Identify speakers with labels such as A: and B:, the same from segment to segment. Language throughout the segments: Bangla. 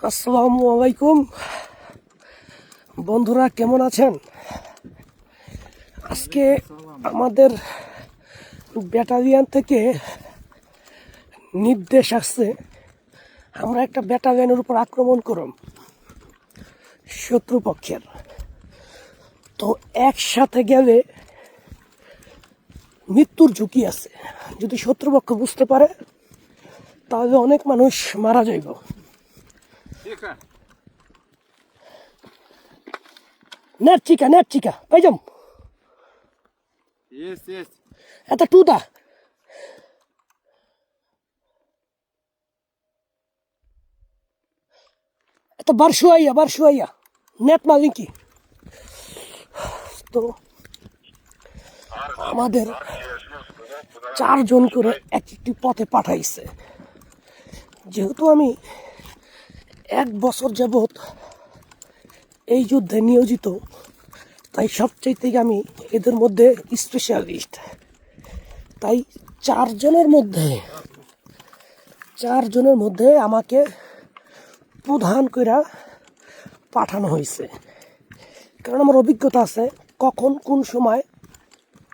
A: আসসালামু আলাইকুম বন্ধুরা, কেমন আছেন? আজকে আমাদের ব্যাটালিয়ন থেকে নির্দেশ আসছে আমরা একটা ব্যাটালিয়নের উপর আক্রমণ করব শত্রুপক্ষের। তো একসাথে গেলে মৃত্যুর ঝুঁকি আছে। যদি শত্রুপক্ষ বুঝতে পারে তাহলে অনেক মানুষ মারা যাইব। Нет, чика, пойдем.
B: Есть.
A: Это туда. Это большая. Нет, маленький. তো আমাদের 4 জন করে একটি পথে পাঠাইছে। যেহেতু আমি 1 বছর যাবৎ এই যুদ্ধে নিয়োজিত, তাই সবচাইতে আমি এদের মধ্যে স্পেশালিস্ট। তাই 4 জনের মধ্যে আমাকে প্রধান করে পাঠানো হয়েছে, কারণ আমার অভিজ্ঞতা আছে কখন কোন সময়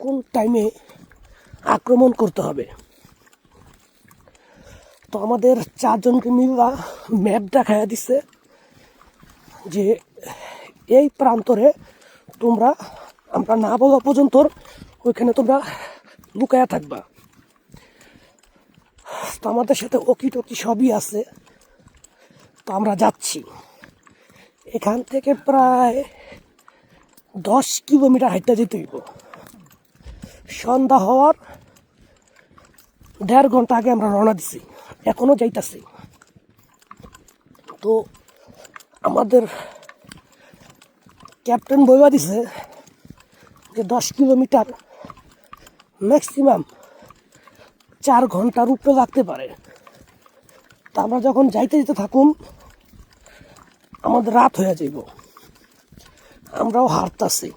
A: কোন টাইমে আক্রমণ করতে হবে। তো আমাদের 4 জনকে মিলা ম্যাপ দেখাইয়া দিছে যে এই প্রান্তরে তোমরা আমরা না বলা পর্যন্ত ওইখানে তোমরা লুকায়া থাকবা। তো আমাদের সাথে ওকি টকি সবই আছে। তো আমরা যাচ্ছি, এখান থেকে প্রায় 10 কিলোমিটার হাঁটতে যেতে হইব। সন্ধ্যা হওয়ার 1.5 ঘন্টা আগে আমরা রওনা দিছি, এখনো যাইতাছি। তো আমাদের ক্যাপ্টেন বইবা দিছে যে 10 কিলোমিটার ম্যাক্সিমাম 4 ঘন্টার উপরে লাগতে পারে। তা আমরা যখন যাইতে থাকুন আমাদের রাত হয়ে যাইব, আমরাও হারতাছি,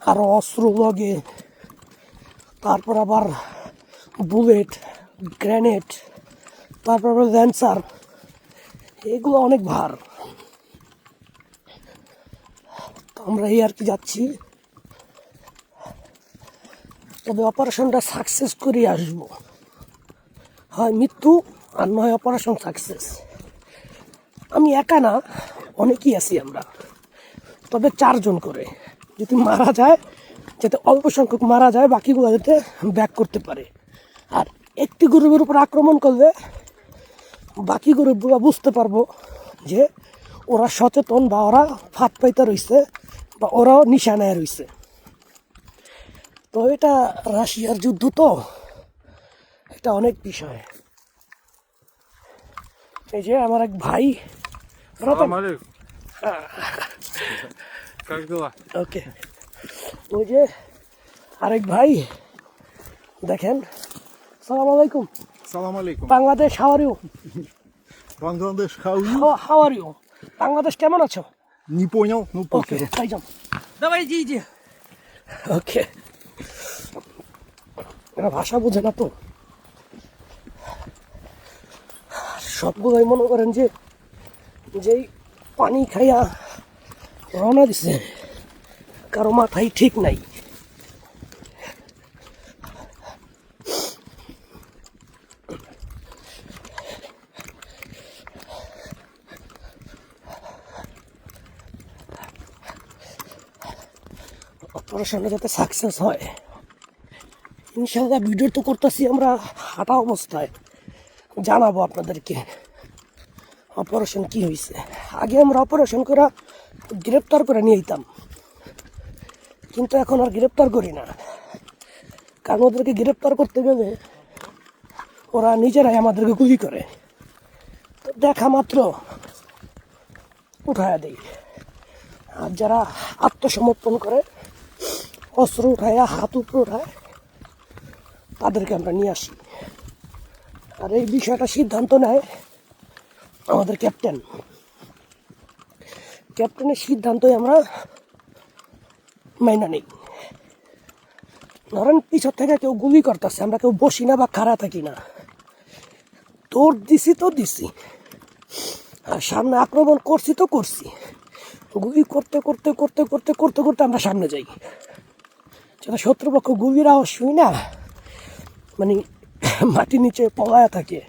A: আরও অস্ত্র লগে, তারপর আবার বুলেট, গ্রেনেড, তারপর আবার ল্যান্সার, এগুলো অনেক ভার। আমরা এই আর কি যাচ্ছি, তবে অপারেশনটা সাকসেস করে আসব। হয় মৃত্যু আর নয় অপারেশন সাকসেস। আমি একা না, অনেকেই আছি আমরা, তবে 4 জন করে। যদি মারা যায়, যাতে অল্প সংখ্যক মারা যায়, বাকিগুলো যাতে ব্যাক করতে পারে। আর একটি গ্রুপের উপর আক্রমণ করলে বাকি গ্রুপগুলো বুঝতে পারবো যে ওরা সচেতন, বা ওরা ফাঁদ পাইতে রয়েছে, বা ওরাও নিশানায় রয়েছে। তো এটা রাশিয়ার যুদ্ধ, তো এটা অনেক বিষয়। এই যে আমার এক ভাই,
B: Салам алейкум. Как дела?
A: ওকে, ওই যে আরেক ভাই দেখেন। সালাম আলাইকুম।
B: Салам алейкум.
A: Bangladesh, how are you?
B: Бангладеш, how you?
A: How are you? Bangladesh কেমন আছো?
B: Не понял? Ну,
A: ওকে,
B: покер.
A: ভাইজান দাবাই ইজি। ওকে, এরা ভাষা বোঝে না তো, সবগুলোই মনে করেন যে যেই পানি খাইয়া রওনা দিছে, কারো মাথায় ঠিক নাই। অপারেশনটা যাতে সাকসেস হয় ইনশাল্লাহ। ভিডিও তো করতেছি আমরা হাঁটা অবস্থায়, জানাবো আপনাদেরকে অপারেশন কি হয়েছে। আগে আমরা অপারেশন করে গ্রেপ্তার করে নিয়ে যেতাম, কিন্তু এখন আর গ্রেপ্তার করি না, কারণ ওদেরকে গ্রেপ্তার করতে গেলে ওরা নিজেরাই আমাদেরকে গুলি করে। তো দেখা মাত্র উঠায়া দেয়। আর যারা আত্মসমর্পণ করে, অস্ত্র উঠায়, হাত উপরে উঠায়, তাদেরকে আমরা নিয়ে আসি। আর এই বিষয়টা সিদ্ধান্ত নেয় আমাদের ক্যাপ্টেনের সিদ্ধান্তই আমরা মাইনা নেই। ধরেন পিছর থেকে কেউ গুলি করতেছে, আমরা কেউ বসি না বা খাড়া থাকি না, দৌড় দিছি তো দিছি, আর সামনে আক্রমণ করছি তো করছি, গুলি করতে করতে করতে করতে করতে করতে আমরা সামনে যাই, যাতে শত্রুপক্ষ গুলির আওয়াজ শুই না মানে মাটির নিচে পলায়া থাকে।